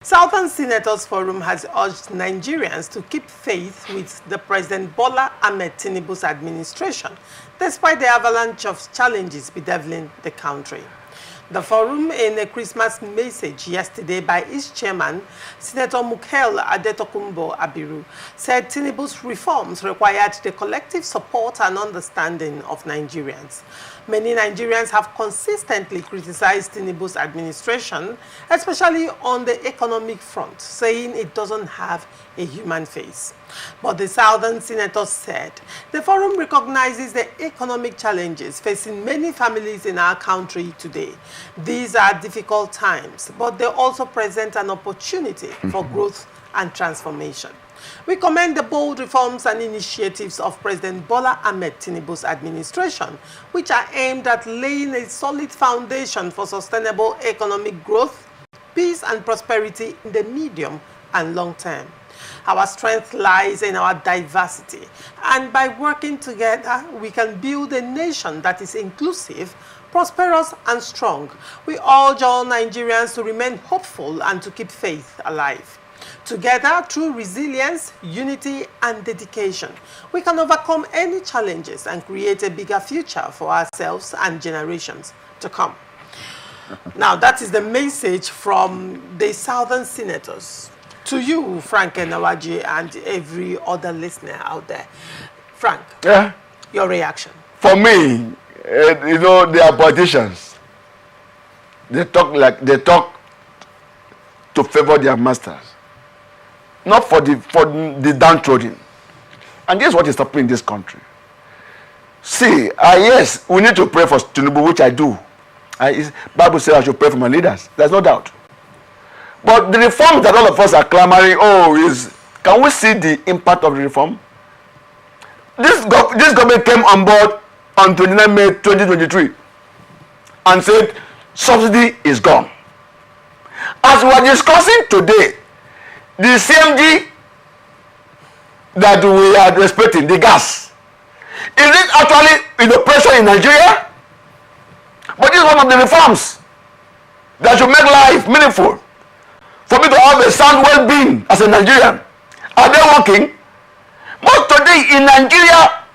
Southern Senators Forum has urged Nigerians to keep faith with the President Bola Ahmed Tinubu's administration, despite the avalanche of challenges bedeviling the country. The forum, in a Christmas message yesterday by its chairman, Senator Mukhail Adetokunbo Abiru, said Tinubu's reforms required the collective support and understanding of Nigerians. Many Nigerians have consistently criticized Tinubu's administration, especially on the economic front, saying it doesn't have a human face. But the Southern senators said the forum recognizes the economic challenges facing many families in our country today. These are difficult times, but they also present an opportunity for growth and transformation. We commend the bold reforms and initiatives of President Bola Ahmed Tinubu's administration, which are aimed at laying a solid foundation for sustainable economic growth, peace and prosperity in the medium and long term. Our strength lies in our diversity, and by working together, we can build a nation that is inclusive, prosperous and strong. We urge all Nigerians to remain hopeful and to keep faith alive. Together, through resilience, unity and dedication, we can overcome any challenges and create a bigger future for ourselves and generations to come. Now, that is the message from the Southern Senators. To you, Frank Enawaji, and every other listener out there. Frank, your reaction? For me, they are politicians. They talk to favor their masters, not for the downtrodden. And this is what is happening in this country. See, yes, we need to pray for Tinubu, which I do. Bible says I should pray for my leaders. There's no doubt. But the reform that all of us are clamoring, can we see the impact of the reform? This government came on board on 29 May 2023 and said subsidy is gone. As we are discussing today, the CMG that we are respecting, the gas, is it actually in operation in Nigeria? But this is one of the reforms that should make life meaningful. For me to have a sound well-being as a Nigerian. Are they working? But today in Nigeria,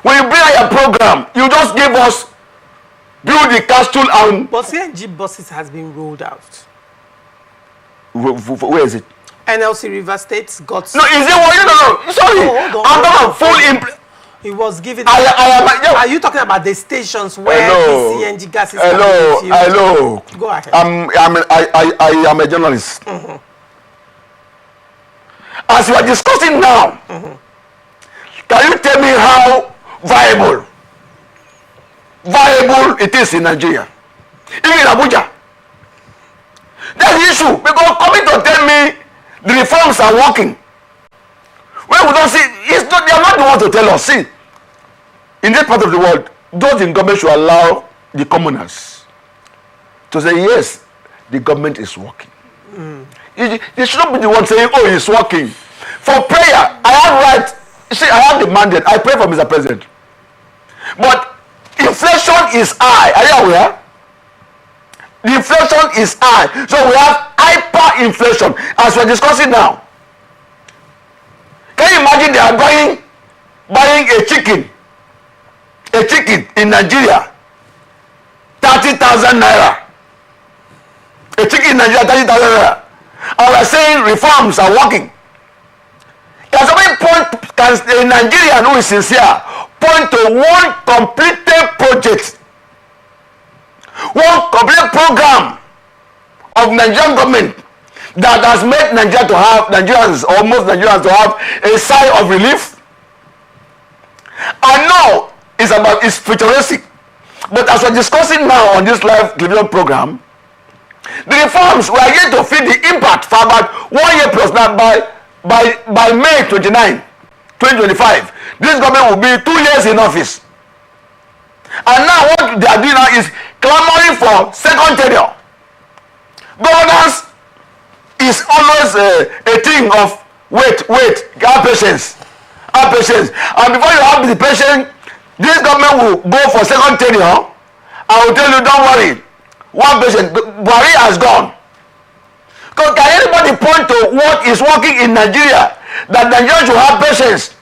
when you bring out your program, you just give us build the castle and... But CNG buses has been rolled out. Where is it? NLC River State got... No, is it one? No. Sorry. Oh, I'm talking full... It was given... Are you talking about the stations where the CNG gas is... Hello. Go ahead. I am a journalist. As we are discussing now, can you tell me how viable it is in Nigeria? Even in Abuja. That's the issue. Because coming to tell me the reforms are working, when we don't see, they are not the ones to tell us. See, in this part of the world, those in government should allow the commoners to say, yes, the government is working. They should not be the one saying, it's working. For prayer, I have right. See, I have the mandate. I pray for Mr. President. But inflation is high. Are you aware? The inflation is high. So we have hyperinflation, as we're discussing now. Can you imagine they are buying a chicken in Nigeria, 30,000 naira. A chicken in Nigeria, 30,000 naira. And we're saying reforms are working. Can somebody point, a Nigerian who is sincere, point to one completed project, one complete program of Nigerian government that has made Nigerians to have a sigh of relief? I know it's futuristic, but as we're discussing now on this live television program, the reforms we are going to feel the impact for about 1 year plus now. By May 29, 2025, this government will be 2 years in office. And now what they are doing now is clamoring for second tenure. Governance is always a thing of wait, have patience. And before you have the patience, this government will go for second tenure. I will tell you, don't worry. One patient, Buhari has gone. Can anybody point to what is working in Nigeria that Nigerians should have patience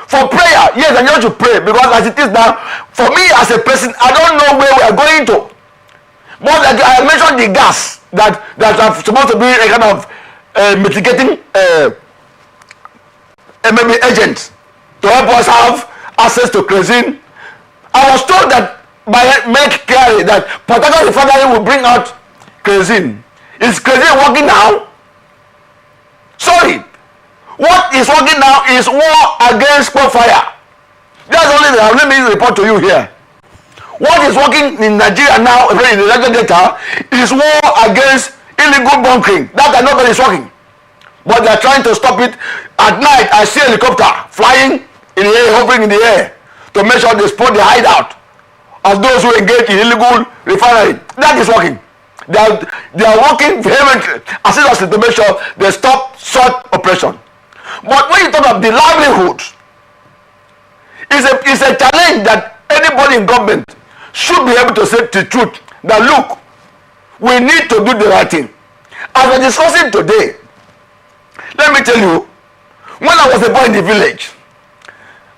for prayer? Yes, Nigerians should pray, because as it is now, for me as a person, I don't know where we are going to. But like I mentioned the gas that are supposed to be a kind of mitigating maybe agent to help us have access to kerosene. I was told that by Make Carey that particular refinery will bring out kerosene. Is kerosene working now? Sorry. What is working now is war against fire. That's only that. Let me report to you here. What is working in Nigeria now, in the Nigeria data, is war against illegal bunkering. That I know that is working. But they are trying to stop it. At night, I see a helicopter flying in the air, hovering in the air, to make sure they spot the hideout of those who engage in illegal refinery. That is working. They are working vehemently, assiduously, to make sure they stop such operation. But when you talk about the livelihood, it's a challenge that anybody in government should be able to say the truth. That look, we need to do the right thing. As we're discussing today, let me tell you, when I was a boy in the village,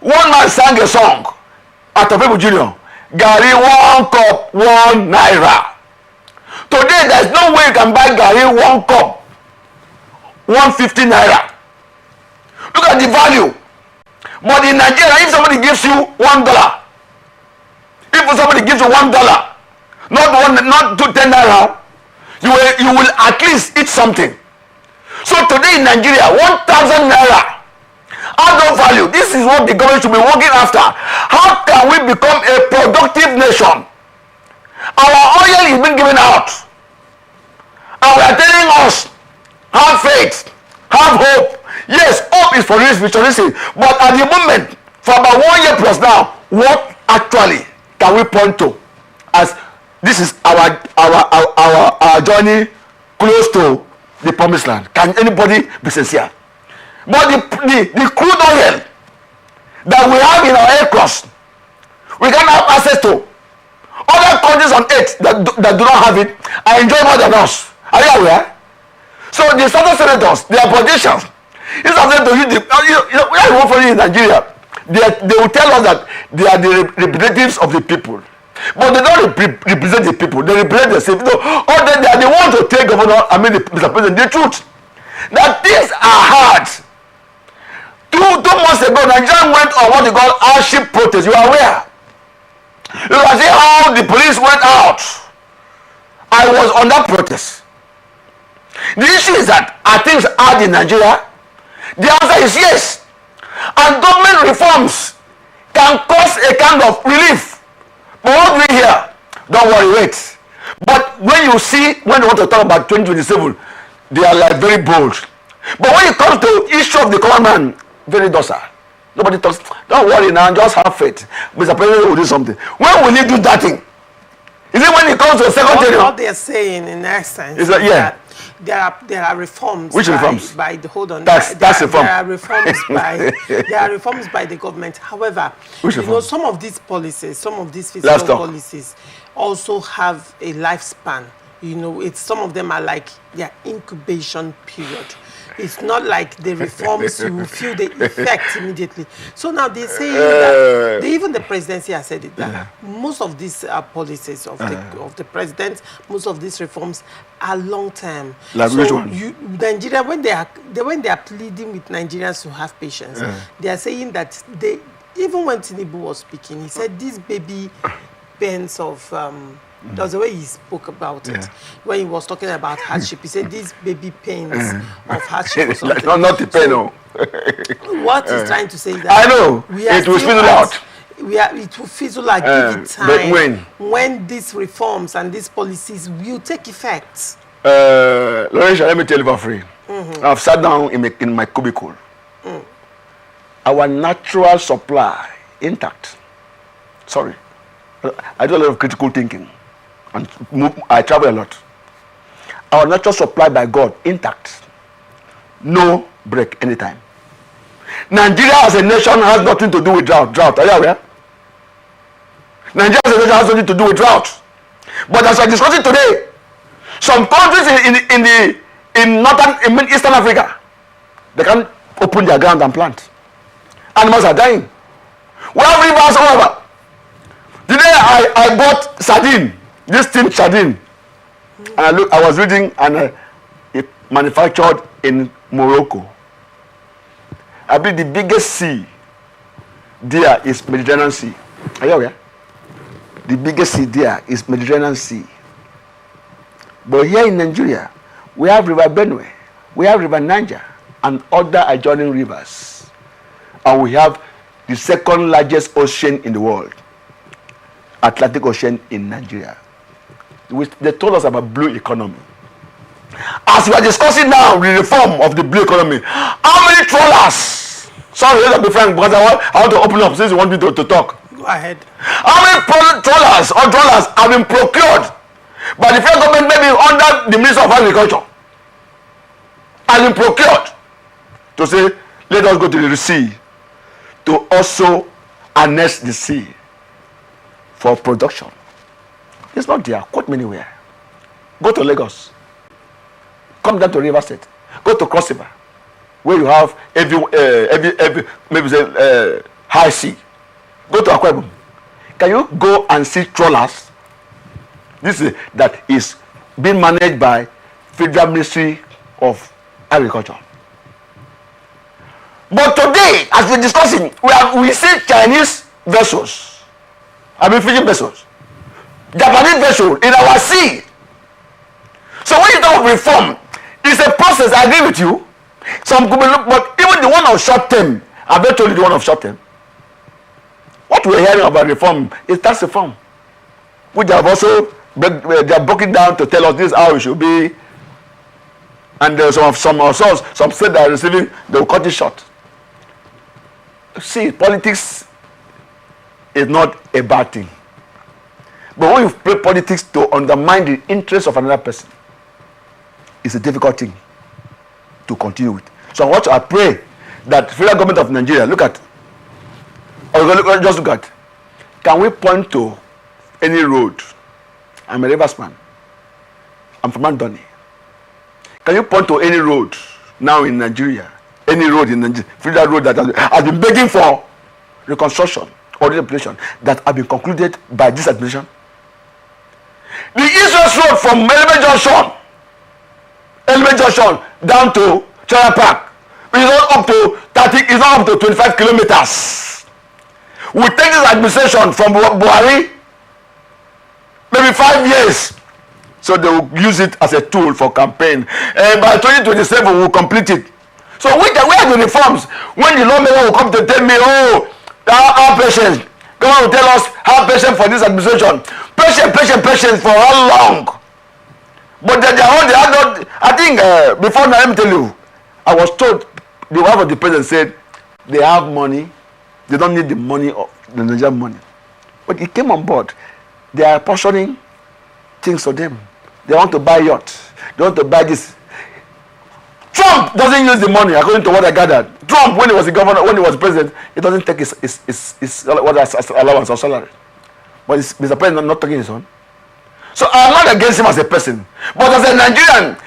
one man sang a song at Topebu Junior, Gari 1 cup, 1 naira. Today, there's no way you can buy Gari 1 cup, 150 naira. Look at the value. But in Nigeria, if somebody gives you $1, if somebody gives you $1, not to 10 naira, you will at least eat something. So today in Nigeria, 1,000 naira has no value. This is what the government should be working after. How can we become a productive nation? Our oil is being given out, and we are telling us, have faith, have hope. Yes, hope is for this futuristic, but at the moment, for about 1 year plus now, what actually can we point to as this is our journey close to the promised land? Can anybody be sincere? But the crude oil that we have in our aircraft, we can have access to. Other countries on earth that do not have it are enjoying more than us. Are you aware? So the senators, they are politicians. It's not to use we are working in Nigeria. They will tell us that they are the representatives of the people. But they don't represent the people. They represent themselves. Or they are the ones to take governor, Mr. President, the truth. That things are hard. Two months ago, Nigeria went on what they call hardship protest. You are aware? You can see how the police went out. I was on that protest. The issue is that are things hard in Nigeria? The answer is yes. And government reforms can cause a kind of relief. But what we hear, don't worry, wait. But when you see, when they want to talk about 2027, they are like very bold. But when it comes to issue of the common man, very docile. Nobody talks. Don't worry now, just have faith. Mr. President will do something. When will he do that thing? Is it when it comes to a secretary? What they're saying in essence is that there are reforms. Which reforms? By the hold on. That's reform. There are reforms by the government. However, some of these policies, some of these fiscal policies, also have a lifespan. Some of them are like their incubation period. It's not like the reforms you will feel the effect immediately. So now they're saying that even the presidency has said it, that most of these policies of the president, most of these reforms are long term. Like so which one? Nigeria, when they are pleading with Nigerians to have patience, they are saying that even when Tinubu was speaking, he said these baby pains of that's the way he spoke about it. When he was talking about hardship, he said these baby pains of hardship or something. Not the pain, no. What he's trying to say is that I know it will fizzle out. It will fizzle out. Give it time. But when these reforms and these policies will take effect. Lorenzo, let me tell you for free. I've sat down in my cubicle. Our natural supply intact. Sorry, I do a lot of critical thinking. And I travel a lot. Our natural supply by God intact. No break anytime. Nigeria as a nation has nothing to do with drought. Are you aware? Nigeria as a nation has nothing to do with drought. But as we're discussing today, some countries in in Eastern Africa, they can't open their ground and plant. Animals are dying. We have rivers all over. The day I bought sardine, this tin sardine, and I was reading, and it manufactured in Morocco. I believe the biggest sea there is Mediterranean Sea. Are you aware? The biggest sea there is Mediterranean Sea. But here in Nigeria, we have River Benue, we have River Niger, and other adjoining rivers. And we have the second largest ocean in the world, Atlantic Ocean in Nigeria. They told us about blue economy. As we are discussing now the reform of the blue economy, how many trawlers? Sorry, let me be frank, because I want to open up since you want me to talk. Go ahead. How many trawlers have been procured by the federal government, maybe under the Minister of Agriculture, has been procured to say, let us go to the sea to also annex the sea for production? It's not there. Quote me anywhere. Go to Lagos. Come down to River State. Go to Cross River, where you have every maybe say high sea. Go to Akwa Ibom. Can you go and see trawlers? That is being managed by Federal Ministry of Agriculture. But today, as we're discussing, we see Chinese vessels, fishing vessels, Japanese vessels in our sea. So when you talk of reform, it's a process. I agree with you. Some could be look, but even the one of short term, I've not told you the one of short term. What we're hearing about reform is tax reform, which they have also they are broken down to tell us this is how it should be. And there's some states that are receiving, they will cut it short. See, politics is not a bad thing. But when you play politics to undermine the interests of another person, it's a difficult thing to continue with. So I pray that the federal government of Nigeria, just look at, can we point to any road? I'm a riversman. I'm from Andoni. Can you point to any road now in Nigeria? Any road in Nigeria, federal road that has been begging for reconstruction or rehabilitation that have been concluded by this administration? The east-west road from Element Junction down to China Park is not up to 30. It's not up to 25 kilometers. We take this administration from Buhari, maybe 5 years. So they will use it as a tool for campaign. And by 2027, we'll complete it. So where are the reforms? When the lawmaker will come to tell me, our patience. God will tell us, have patience for this administration. Patience for how long? But I think before now, let me tell you, I was told, the wife of the president said, they have money. They don't need the money of the Nigerian money. But he came on board. They are portioning things for them. They want to buy yacht. They want to buy this. Trump doesn't use the money, according to what I gathered. Trump, when he was the governor, when he was president, he doesn't take his allowance or salary. But Mr. President not taking his own. So I'm not against him as a person. But as a Nigerian,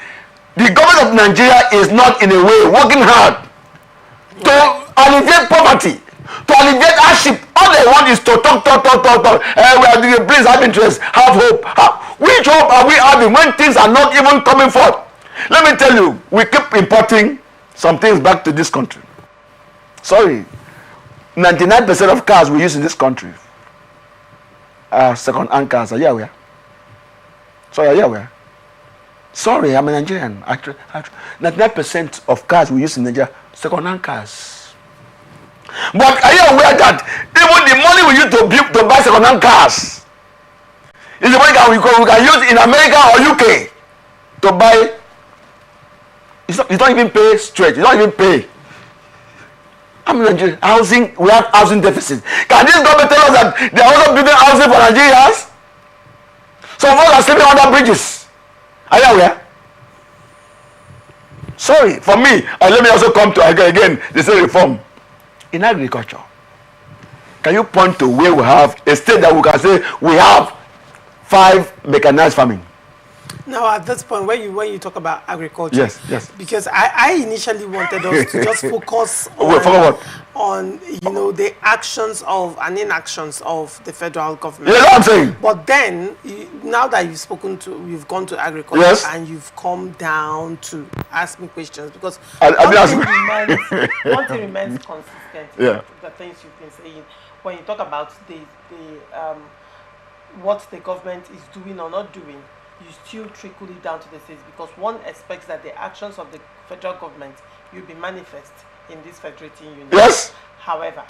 the government of Nigeria is not in a way working hard to alleviate poverty, to alleviate hardship. All they want is to talk. We are doing, please have interest, have hope. Which hope are we having when things are not even coming forth? Let me tell you, we keep importing some things back to this country. Sorry, 99% of cars we use in this country are second-hand cars. Are you aware? Sorry, are you aware? Sorry, I'm a Nigerian. 99% of cars we use in Nigeria, second-hand cars. But are you aware that even the money we use to buy second-hand cars is the money that we can use in America or UK to buy? You don't even pay straight. You don't even pay. I'm in Nigeria. Housing, we have housing deficit. Can this government tell us that they are also building housing for Nigerians? Some of us are sleeping under bridges. Are you aware? Sorry, for me, let me also come to again, they say reform. In agriculture, can you point to where we have a state that we can say we have 5 mechanized farming? Now, at this point, when you talk about agriculture, yes, because I initially wanted us to just focus on the actions of and inactions of the federal government. You know what I'm saying? But then, now that you've gone to agriculture and you've come down to ask me questions, because one thing remains consistent. Yeah. The things you've been saying when you talk about the what the government is doing or not doing, you still trickle it down to the states, because one expects that the actions of the federal government will be manifest in this federating union. Yes. However,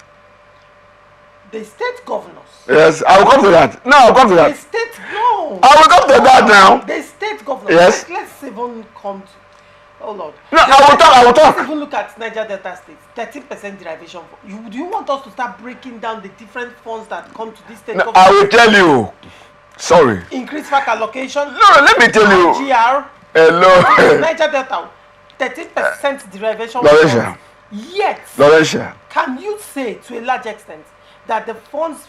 the state governors. Yes, I will come to that. No, I'll come to that. The state, no. I will come to that now. The state governors. Yes. Let's even come to. Oh Lord. No, I will talk. Let's even look at Niger Delta states. 13% derivation. Do you want us to start breaking down the different funds that come to this state government? I will tell you. Sorry. Increased fact allocation. No, let me tell you. GR. Hello. Niger Delta. 13% derivation. Laurentia. Yet. Laurentia. Can you say to a large extent that the funds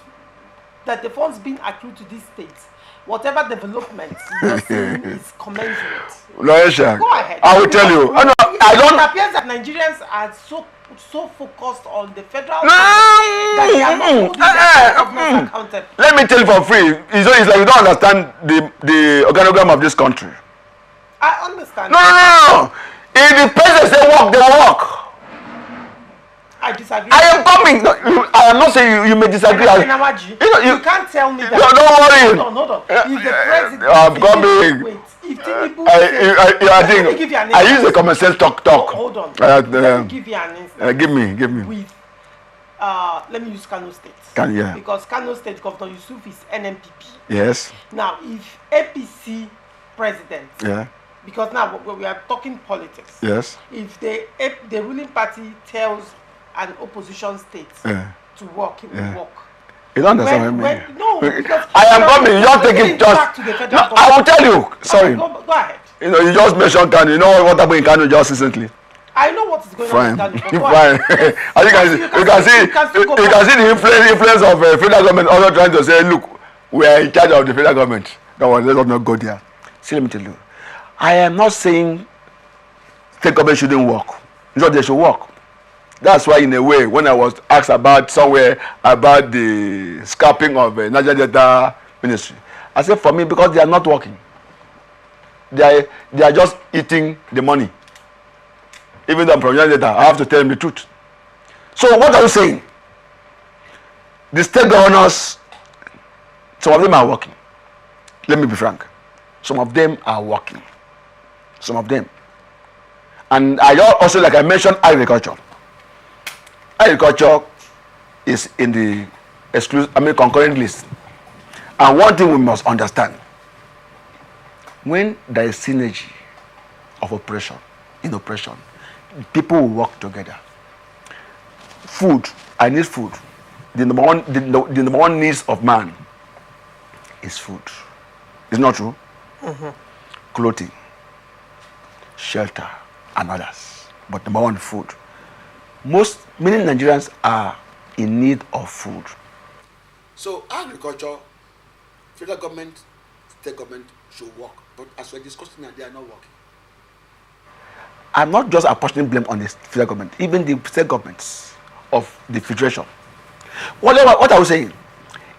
being accrued to these states, whatever development you're seeing is commensurate? Laurentia. Go ahead. I will tell you. Oh, no, I don't. It appears that Nigerians are so focused on the federal that they are not holding their government accountable. Let me tell you for free. It's like you don't understand the organogram of this country. I understand. No. If the president say walk, they walk. I disagree. I am coming. No, I am not saying you may disagree. You can't tell me that. No, don't worry. Hold on. If the president, I'm coming. Wait. If Tinubu, let me give you an instance. I use the common sense talk. Hold on. Let me give you an instance. Give me. With let me use Kano State. Because Kano State Governor Yusuf is NNPP. Yes. Now, if APC president. Yeah. Because now we are talking politics. Yes. If the ruling party tells an opposition state to work, it will work. You don't understand what I mean? No, because I am coming. You don't take it just. No, I will tell you. Sorry. Go ahead. You just mentioned Kano. You know what happened in Kano just recently? I know what is going on in Kano. Fine. You can see the influence of federal government also trying to say, look, we are in charge of the federal government. No, let us not go there. See, let me tell you. I am not saying state government shouldn't work. No, they should work. That's why, in a way, when I was asked about the scrapping of Niger Delta ministry, I said, for me, because they are not working. They are just eating the money. Even though I'm from Niger Delta, I have to tell them the truth. So what are you saying? The state governors, some of them are working. Let me be frank. Some of them are working. Some of them. And I also, like I mentioned, agriculture. Agriculture is in the concurrent list. And one thing we must understand, when there is synergy of operation, people will work together. Food, I need food. The number one needs of man is food. It's not true? Mm-hmm. Clothing, shelter, and others. But number one, food. Many Nigerians are in need of food. So agriculture, federal government, state government should work. But as we're discussing now, they are not working. I'm not just apportioning blame on the federal government, even the state governments of the federation. What are we saying?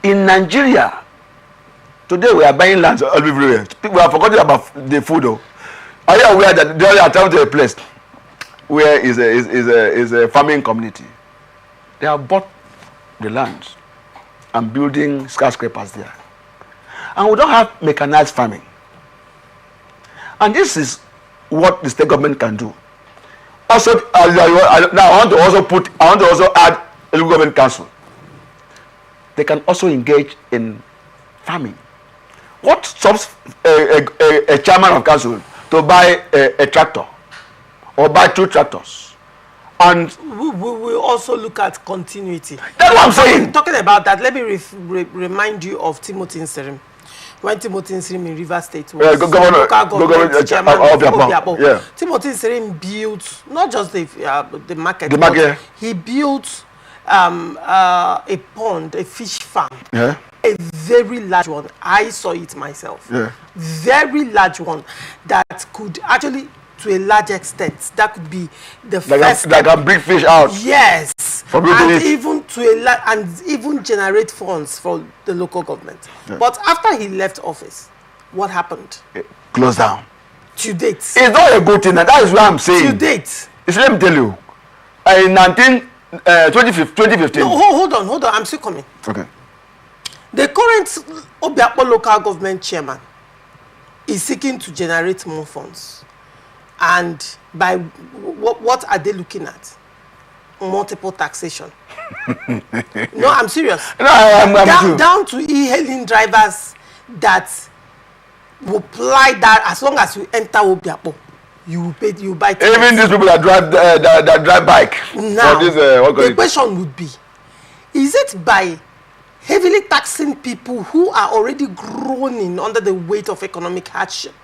In Nigeria, today we are buying lands everywhere. People are forgetting about the food. Though. Are you aware that they are traveling to a place where is a farming community? They have bought the land and building skyscrapers there. And we don't have mechanized farming. And this is what the state government can do. Also, now I want to also add a local government council. They can also engage in farming. What stops a chairman of council to buy a tractor or buy 2 tractors? And we will also look at continuity. That's what I'm saying. Talking about that, let me remind you of Timothy Nserim. When Timothy Nserim in Rivers State was governor chairman of Obiabo. Yeah. Timothy Nserim built not just the market. The market. He built a pond, a fish farm. Yeah. a very large one. I saw it myself. Yeah. Very large one that could actually, to a large extent, that could be the first that can bring fish out. Yes. And even and even generate funds for the local government. Yeah. But after he left office, what happened? Close down. To date. It's not a good thing, and that is what I'm saying. To date. Let me tell you. In 2015. No, hold on. I'm still coming. Okay. The current Obiakpo local government chairman is seeking to generate more funds. And by what are they looking at? Multiple taxation. No, I'm serious. No, I'm down to e-hailing drivers that will ply that as long as you enter Obiakpo, you buy tickets. Even these people that drive bike. Now, the question would be, is it by heavily taxing people who are already groaning under the weight of economic hardship,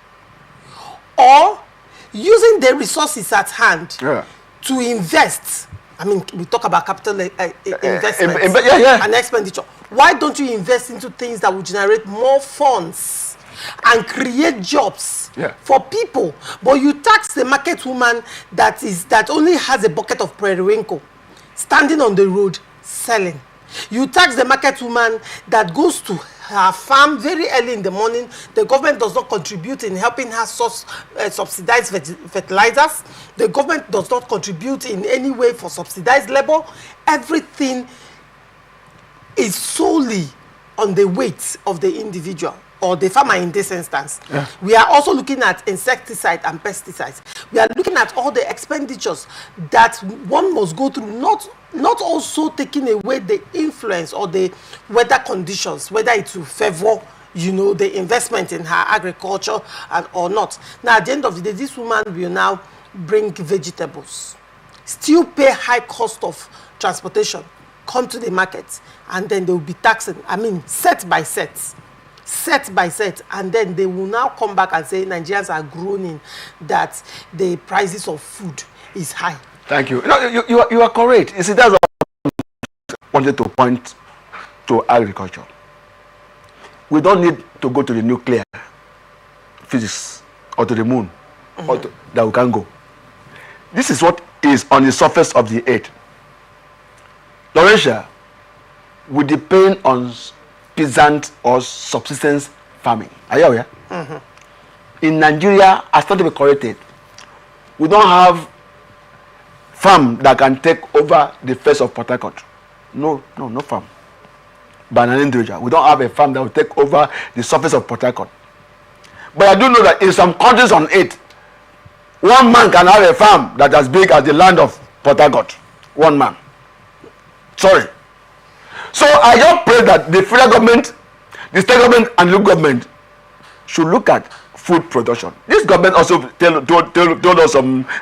or using the resources at hand to invest? I mean, we talk about capital investment and expenditure. Why don't you invest into things that will generate more funds and create jobs for people? But you tax the market woman that only has a bucket of periwinkle standing on the road selling. You tax the market woman that goes to her farm very early in the morning. The government does not contribute in helping her subsidize fertilizers. The government does not contribute in any way for subsidized labor. Everything is solely on the weight of the individual or the farmer in this instance. We are also looking at insecticide and pesticides. We are looking at all the expenditures that one must go through, not also taking away the influence or the weather conditions, whether it will favor, the investment in her agriculture or not. Now, at the end of the day, this woman will now bring vegetables, still pay high cost of transportation, come to the market, and then they will be taxing, set by set, and then they will now come back and say Nigerians are groaning that the prices of food is high. Thank you. No, you are correct. You see, that's what I wanted to point to agriculture. We don't need to go to the nuclear physics or to the moon that we can go. This is what is on the surface of the earth. Laurentia, we depend on peasant or subsistence farming. Are you aware? In Nigeria, as not to be corrected, we don't have farm that can take over the face of Port Harcourt. No farm. By an individual. We don't have a farm that will take over the surface of Port Harcourt. But I do know that in some countries on earth, one man can have a farm that as big as the land of Port Harcourt. One man. Sorry. So I just pray that the federal government, the state government, and local government should look at food production. This government also told us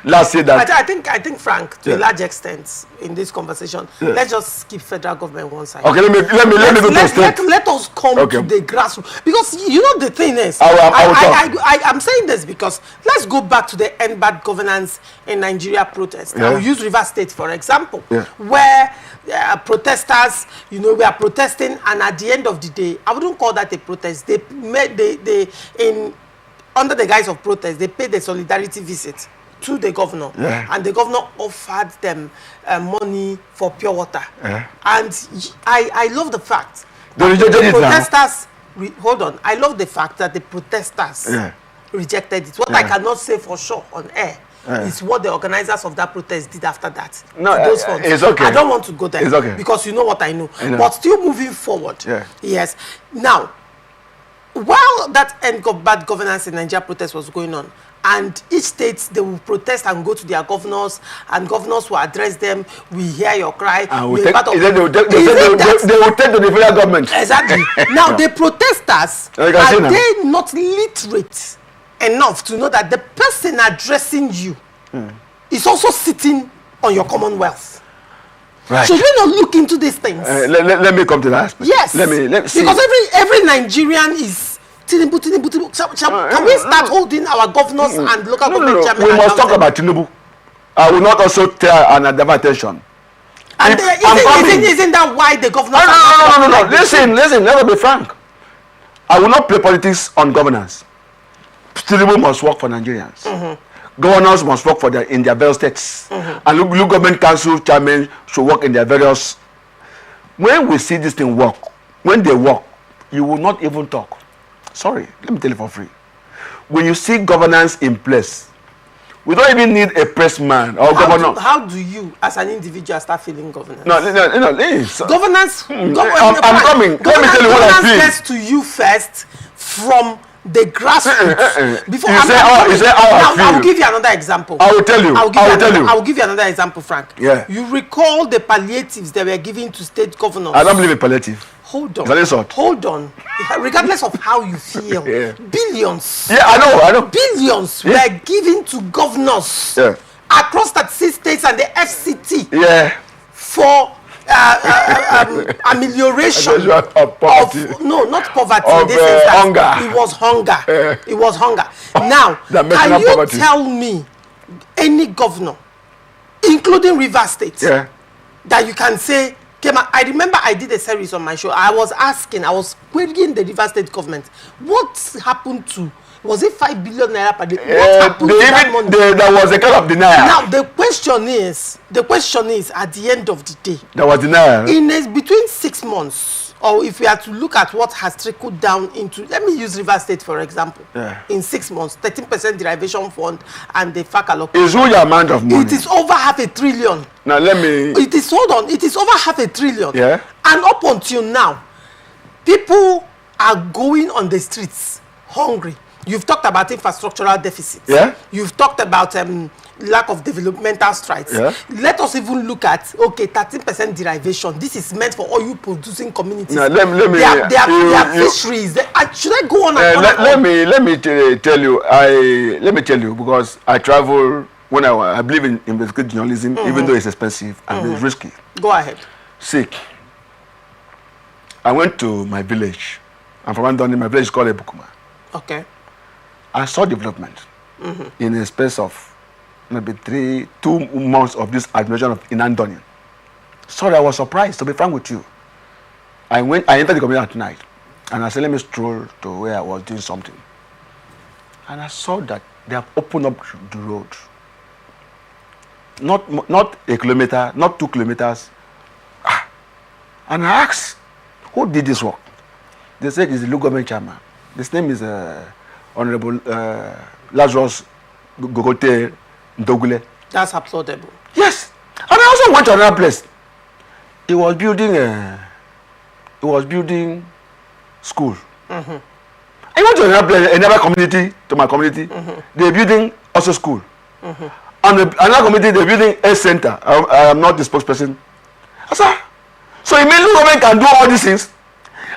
last year that I think Frank, to a large extent in this conversation, let's just keep federal government one side. Okay, let me go to state. Let us come to the grassroots, because the thing is, I'm saying this because let's go back to the end bad governance in Nigeria protest. I'll use Rivers State for example, where protesters, we are protesting, and at the end of the day, I wouldn't call that a protest. Under the guise of protest, they paid a solidarity visit to the governor, and the governor offered them money for pure water. And I love the fact that the protesters. Hold on, I love the fact that the protesters rejected it. What I cannot say for sure on air is what the organizers of that protest did after that. No, those funds. It's okay. I don't want to go there. It's okay. Because you know what I know. But still moving forward. Yes. Now, while that end of bad governance in Nigeria protest was going on, and each state, they will protest and go to their governors, and governors will address them. We hear your cry. They will take to the federal government. Exactly. Now, the protesters, are they not literate enough to know that the person addressing you is also sitting on your commonwealth? Right. Should we not look into these things? Let me come to that aspect. Yes. Let me see. Because every Nigerian is Tinubu. Can we start holding our governors and local government chairmen? We must talk about Tinubu. I will not also tell an attention. And isn't that why the governors... No. Listen, let us be frank. I will not play politics on governance. Tinubu must work for Nigerians. Governors must work in their various states. And local government council chairmen should work in their various... When we see this thing work, when they work, you will not even talk. Sorry, let me tell you for free. When you see governance in place, we don't even need a pressman or governor. How do you, as an individual, start feeling governance? No, Governance. I'm coming. Let me tell you what I feel. Governance gets to you first from the grassroots. Before I'll give you another example. I will tell you. I will give you another example, Frank. Yeah. You recall the palliatives they were given to state governors. I don't believe in palliative. Hold on. It's Hold on. Regardless of how you feel, billions. Yeah, I know. Billions were given to governors across 36 states and the FCT. Yeah. For amelioration of poverty. Not poverty. Of hunger. It was hunger. It was hunger. Now, can you tell me any governor, including Rivers State, that you can say came out? I remember I did a series on my show. I was querying the Rivers State government. What happened to? Was it 5 billion naira per day? What happened to that money? There was a kind of denial. Now the question is, at the end of the day, there was denial. Between 6 months, or if we are to look at what has trickled down into, let me use Rivers State for example. In 6 months, 13% derivation fund and the FAC allocation. It's huge amount of money. It is over 500 billion. Now let me. It is over 500 billion. Yeah. And up until now, people are going on the streets hungry. You've talked about infrastructural deficits. Yeah. You've talked about lack of developmental strides. Yeah. Let us even look at 13% derivation. This is meant for oil producing communities. Now, let me. They are fisheries. Should I go on? Let me tell you because I travel when I believe in investigative journalism, even though it's expensive and it's risky. Go ahead. I went to my village. I'm from Andoni. My village is called Ebukuma. Okay. I saw development in a space of maybe 2 months of this administration in Andoni. Sorry, I was surprised, to be frank with you. I entered the community at night and I said, let me stroll to where I was doing something. And I saw that they have opened up the road. Not a kilometer, not 2 kilometers. And I asked, who did this work? They said it's the local government chairman. His name is Honorable Lazarus Gogote Ndogule. That's applaudable. Yes. And I also went to another place. He was building school. I went to another community, to my community. They're building also school. And another community, they're building a center. I am not the spokesperson. I said, so you mean the government can do all these things?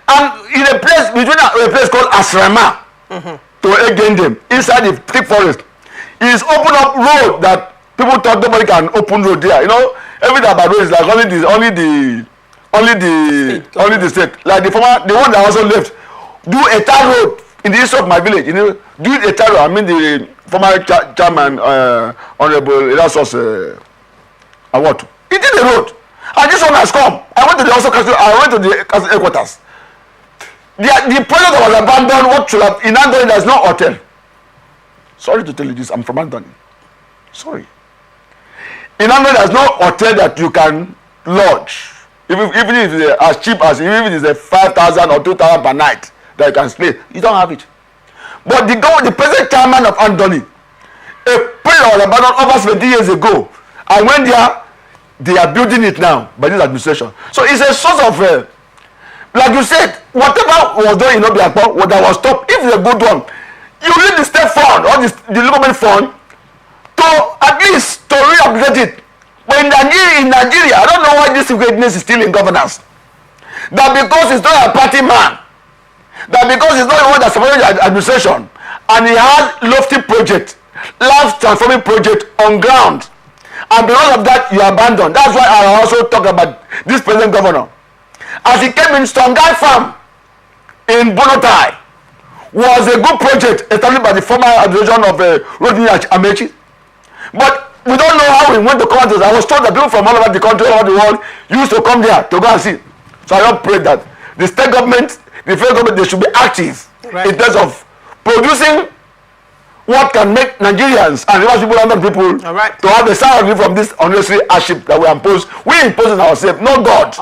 And in a place, between a place called Asrama, to again them, inside the thick forest, is open up road that people thought nobody can open road there. You know, everything about road is like only the state. Like the one that also left, do a tar road in the east of my village. You know, do a tar road. I mean the former chairman, Honorable Erasmus Awatu. He did the road. And this one has come. I went to the council headquarters. The project that was abandoned, what should have in Andoni, there's no hotel. Sorry to tell you this, I'm from Andoni. Sorry. In Andoni, there's no hotel that you can lodge. Even if it's as cheap as, even if it's 5,000 or 2,000 per night that you can stay, you don't have it. But the present chairman of Andoni, a project that was abandoned over 70 years ago, I went there, they are building it now by this administration. So it's a source of like you said, whatever was done in Obiakpo, what that was stopped, if it's a good one, you need the state fund or the government fund to at least to re-upgrade it. But in Nigeria, I don't know why this wickedness is still in governance. That because it's not a party man, that because it's not the one that supported the administration, and he has lofty project, life transforming project on ground, and because of that, you abandon. That's why I also talk about this present governor. As he came in Stongai Farm in Bonotai, was a good project established by the former administration of Rodney Amechi. But we don't know how we went to come to. I was told that people from all over the country, all over the world, used to come there to go and see. So I don't pray that the state government, the federal government, they should be active in terms of producing what can make Nigerians and Rivers people and other people to have a salary from this unnecessary hardship that we impose. We impose on ourselves, not God.